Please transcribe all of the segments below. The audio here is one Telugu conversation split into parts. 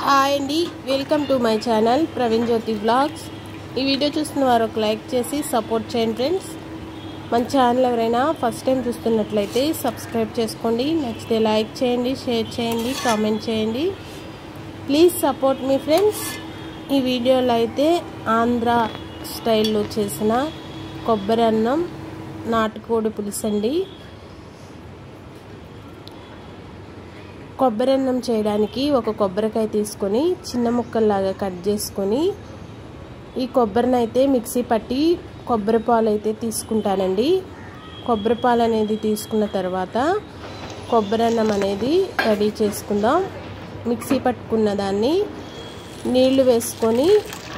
హాయ్ అండి, welcome to my channel Praveen Jyothi blogs. ఈ వీడియో చూస్తున్న వారు ఒక లైక్ చేసి సపోర్ట్ చేయండి ఫ్రెండ్స్. మన ఛానల్ ఎవరైనా ఫస్ట్ టైం చూస్తున్నట్లయితే సబ్స్క్రైబ్ చేసుకోండి. నచ్చితే లైక్ చేయండి, షేర్ చేయండి, కామెంట్ చేయండి. Please support me friends. ఈ వీడియోలో అయితే ఆంధ్ర స్టైల్లో చేసిన కొబ్బరి అన్నం, నాటుకోడి పులుసు అండి. కొబ్బరి అన్నం చేయడానికి ఒక కొబ్బరికాయ తీసుకొని చిన్న ముక్కల్లాగా కట్ చేసుకొని ఈ కొబ్బరిని అయితే మిక్సీ పట్టి కొబ్బరి పాలు అయితే తీసుకుంటానండి. కొబ్బరి పాలు అనేది తీసుకున్న తర్వాత కొబ్బరి అన్నం అనేది రెడీ చేసుకుందాం. మిక్సీ పట్టుకున్న దాన్ని నీళ్లు వేసుకొని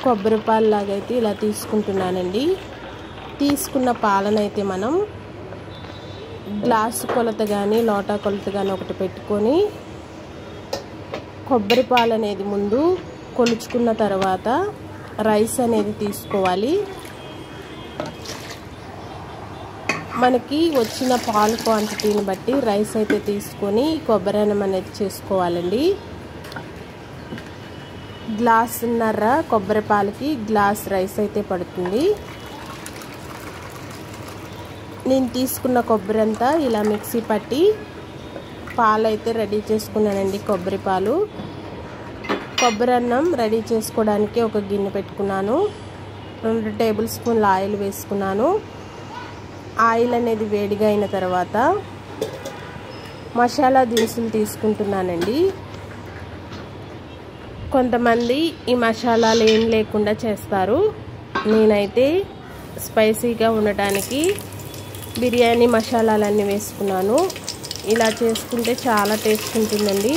కొబ్బరి పాలు లాగా అయితే ఇలా తీసుకుంటున్నానండి. తీసుకున్న పాలనైతే మనం గ్లాసు కొలత కానీ లోటా కొలత కానీ ఒకటి పెట్టుకొని కొబ్బరి పాలు అనేది ముందు కొలుచుకున్న తర్వాత రైస్ అనేది తీసుకోవాలి. మనకి వచ్చిన పాలు క్వాంటిటీని బట్టి రైస్ అయితే తీసుకొని కొబ్బరి అన్నం అనేది చేసుకోవాలండి. గ్లాసున్నర కొబ్బరి పాలకి గ్లాస్ రైస్ అయితే పడుతుంది. నేను తీసుకున్న కొబ్బరి అంతా ఇలా మిక్సీ పట్టి పాలు అయితే రెడీ చేసుకున్నానండి. కొబ్బరి పాలు, కొబ్బరి అన్నం రెడీ చేసుకోవడానికి ఒక గిన్నె పెట్టుకున్నాను. 2 టేబుల్ స్పూన్ల ఆయిల్ వేసుకున్నాను. ఆయిల్ అనేది వేడిగా అయిన తర్వాత మసాలా దినుసులు తీసుకుంటున్నానండి. కొంతమంది ఈ మసాలాలు ఏం లేకుండా చేస్తారు. నేనైతే స్పైసీగా ఉండటానికి బిర్యానీ మసాలాలన్నీ వేసుకున్నాను. ఇలా చేసుకుంటే చాలా టేస్ట్ ఉంటుందండి.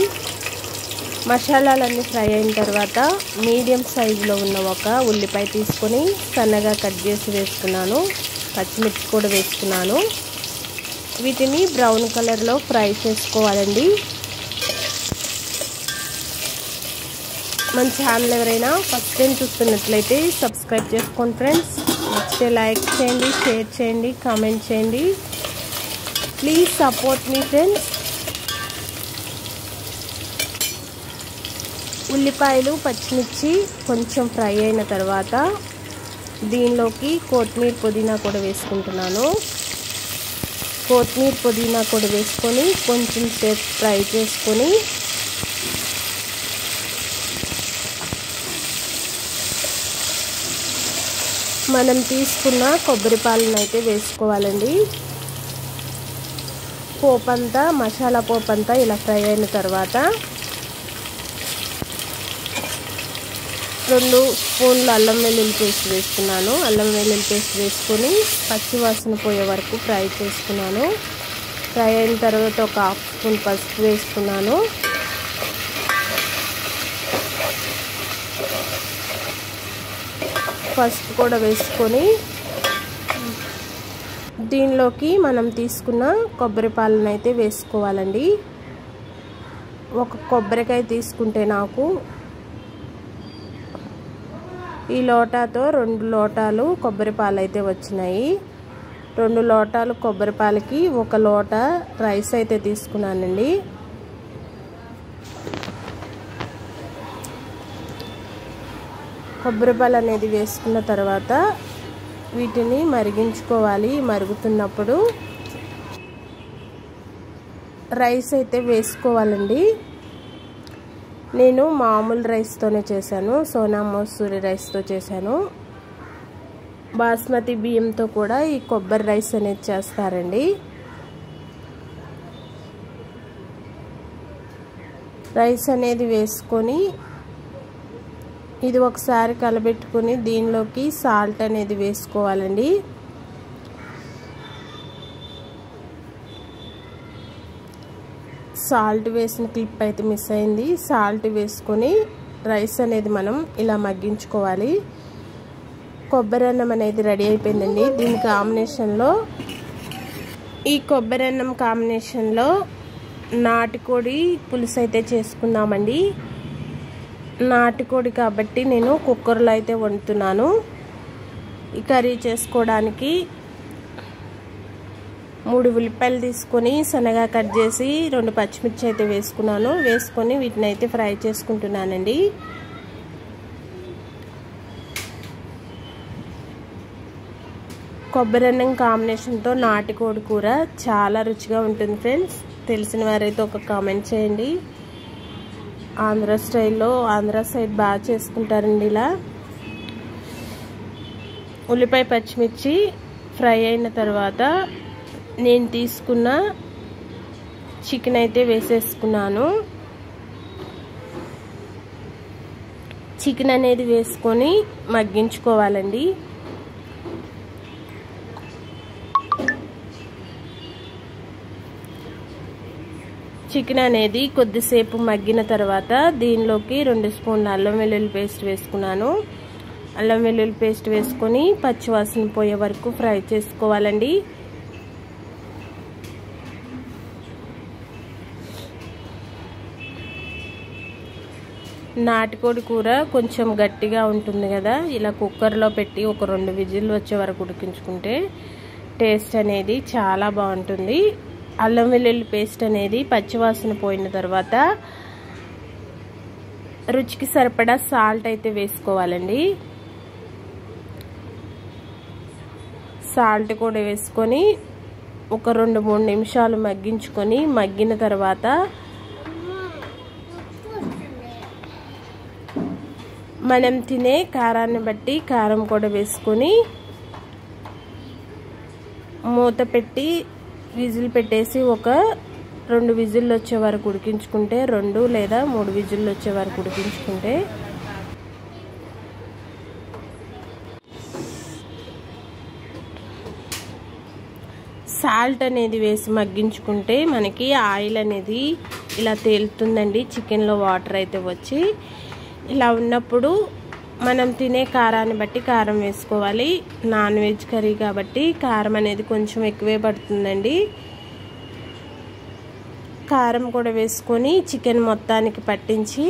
మసాలాలన్నీ ఫ్రై అయిన తర్వాత మీడియం సైజులో ఉన్న ఒక ఉల్లిపాయ తీసుకొని సన్నగా కట్ చేసి వేసుకున్నాను. పచ్చిమిర్చి కూడా వేసుకున్నాను. వీటిని బ్రౌన్ కలర్లో ఫ్రై చేసుకోవాలండి. మన ఛానల్ ఎవరైనా ఫస్ట్ టైం చూస్తున్నట్లయితే సబ్స్క్రైబ్ చేసుకోండి ఫ్రెండ్స్. నచ్చితే లైక్ చేయండి, షేర్ చేయండి, కామెంట్ చేయండి. Please support me friends. ఉల్లిపాయలు, పచ్చిమిర్చి కొంచెం ఫ్రై అయిన తర్వాత దీనిలోకి కొత్తిమీర, పుదీనా కూడా వేసుకుంటున్నాను. కొత్తిమీర, పుదీనా కూడా వేసుకొని కొంచెం సేపు ఫ్రై చేసుకొని మనం తీసుకున్న కొబ్బరి పాలను అయితే వేసుకోవాలండి. పోపంతా, మసాలా పోపంతా ఇలా ఫ్రై అయిన తర్వాత 2 స్పూన్లు అల్లం వెల్లుల్లి పేస్ట్ వేసుకున్నాను. అల్లం వెల్లుల్లి పేస్ట్ వేసుకొని పచ్చివాసన పోయే వరకు ఫ్రై చేసుకున్నాను. ఫ్రై అయిన తర్వాత ఒక 1/2 స్పూన్ పసుపు వేసుకున్నాను. పసుపు కూడా వేసుకొని దీనిలోకి మనం తీసుకున్న కొబ్బరి పాలను అయితే వేసుకోవాలండి. ఒక కొబ్బరికాయ తీసుకుంటే నాకు ఈ లోటాతో 2 లోటాలు కొబ్బరి పాలు అయితే వచ్చినాయి. 2 లోటాలు కొబ్బరి పాలకి 1 లోటా రైస్ అయితే తీసుకున్నానండి. కొబ్బరి పాలు అనేది వేసుకున్న తర్వాత వీటిని మరిగించుకోవాలి. మరుగుతున్నప్పుడు రైస్ అయితే వేసుకోవాలండి. నేను మామూలు రైస్తోనే చేశాను, సోనా మసూరి రైస్తో చేశాను. బాస్మతి బియ్యంతో కూడా ఈ కొబ్బరి రైస్ అనేది చేస్తారండి. రైస్ అనేది వేసుకొని ఇది ఒకసారి కలబెట్టుకొని దీనిలోకి సాల్ట్ అనేది వేసుకోవాలండి. సాల్ట్ వేసిన క్లిప్ అయితే మిస్ అయింది. సాల్ట్ వేసుకొని రైస్ అనేది మనం ఇలా మగ్గించుకోవాలి. కొబ్బరి అన్నం అనేది రెడీ అయిపోయిందండి. దీని కాంబినేషన్లో, ఈ కొబ్బరి అన్నం కాంబినేషన్లో నాటుకోడి పులుసు అయితే చేసుకుందామండి. నాటుకోడి కాబట్టి నేను కుక్కర్లో అయితే వండుతున్నాను. ఈ కర్రీ చేసుకోవడానికి 3 ఉల్లిపాయలు తీసుకొని సన్నగా కట్ చేసి 2 పచ్చిమిర్చి అయితే వేసుకున్నాను. వేసుకొని వీటిని అయితే ఫ్రై చేసుకుంటున్నానండి. కొబ్బరి అన్నం కాంబినేషన్తో నాటుకోడి కూర చాలా రుచిగా ఉంటుంది ఫ్రెండ్స్. తెలిసిన వారైతే ఒక కామెంట్ చేయండి. ఆంధ్ర స్టైల్లో, ఆంధ్ర సైడ్ బాగా చేసుకుంటారండి ఇలా. ఉల్లిపాయ పచ్చిమిర్చి ఫ్రై అయిన తర్వాత నేను తీసుకున్న చికెన్ అయితే వేసేసుకున్నాను. చికెన్ అనేది వేసుకొని మగ్గించుకోవాలండి. చికెన్ అనేది కొద్దిసేపు మగ్గిన తర్వాత దీనిలోకి 2 స్పూన్ల అల్లం వెల్లుల్లి పేస్ట్ వేసుకున్నాను. అల్లం వెల్లుల్లి పేస్ట్ వేసుకొని పచ్చివాసన పోయే వరకు ఫ్రై చేసుకోవాలండి. నాటుకోడి కూర కొంచెం గట్టిగా ఉంటుంది కదా, ఇలా కుక్కర్లో పెట్టి ఒక 2 విజిల్ వచ్చే వరకు ఉడికించుకుంటే టేస్ట్ అనేది చాలా బాగుంటుంది. అల్లం వెల్లుల్లి పేస్ట్ అనేది పచ్చివాసన పోయిన తర్వాత రుచికి సరిపడా సాల్ట్ అయితే వేసుకోవాలండి. సాల్ట్ కూడా వేసుకొని ఒక 2-3 నిమిషాలు మగ్గించుకొని మగ్గిన తర్వాత మనం తినే కారాన్ని బట్టి కారం కూడా వేసుకొని మూత పెట్టి విజిల్ పెట్టేసి ఒక 2 విజిల్లు వచ్చే వరకు ఉడికించుకుంటే, 2 లేదా 3 విజిల్లు వచ్చే వరకు ఉడికించుకుంటే సాల్ట్ అనేది వేసి మగ్గించుకుంటే మనకి ఆయిల్ అనేది ఇలా తేలుతుందండి. చికెన్లో వాటర్ అయితే వచ్చి ఇలా ఉన్నప్పుడు మనం తినే కారాన్ని బట్టి కారం వేసుకోవాలి. నాన్ వెజ్ కర్రీ కాబట్టి కారం అనేది కొంచెం ఎక్కువే పడుతుందండి. కారం కూడా వేసుకొని చికెన్ మొత్తానికి పట్టించి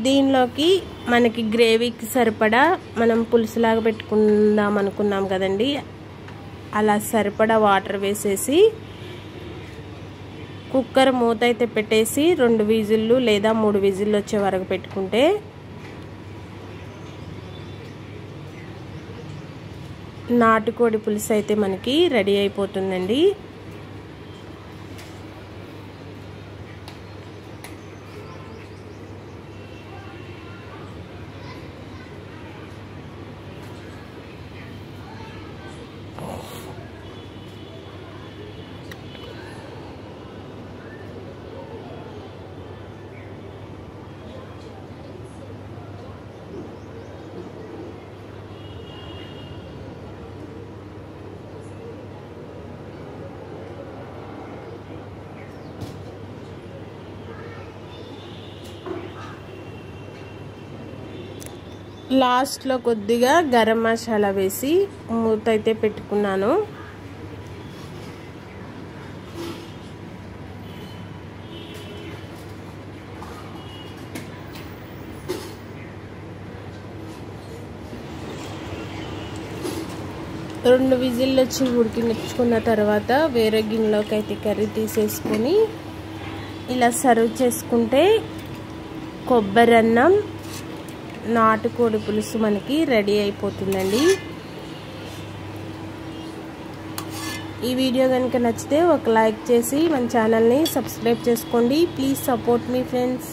దీనిలోకి మనకి గ్రేవీకి సరిపడా మనం పులుసులాగా పెట్టుకుందాం అనుకున్నాం కదండి, అలా సరిపడా వాటర్ వేసేసి కుక్కర్ మూత అయితే పెట్టేసి 2 విజిల్లు లేదా 3 విజిల్లు వచ్చే వరకు పెట్టుకుంటే నాటుకోడి పులుసు అయితే మనకి రెడీ అయిపోతుందండి. లాస్ట్లో కొద్దిగా గరం మసాలా వేసి మూత అయితే పెట్టుకున్నాను. రెండు విజిల్లు వచ్చి ఉడికించుకున్న తర్వాత వేరే గిన్నెలోకి అయితే కర్రీ తీసేసుకొని ఇలా సర్వ్ చేసుకుంటే కొబ్బరి అన్నం నాటుకోడి పులుసు మనకి రెడీ అయిపోతుందండి. ఈ వీడియో కనుక నచ్చితే ఒక లైక్ చేసి మన ఛానల్ని సబ్స్క్రైబ్ చేసుకోండి. Please support me friends.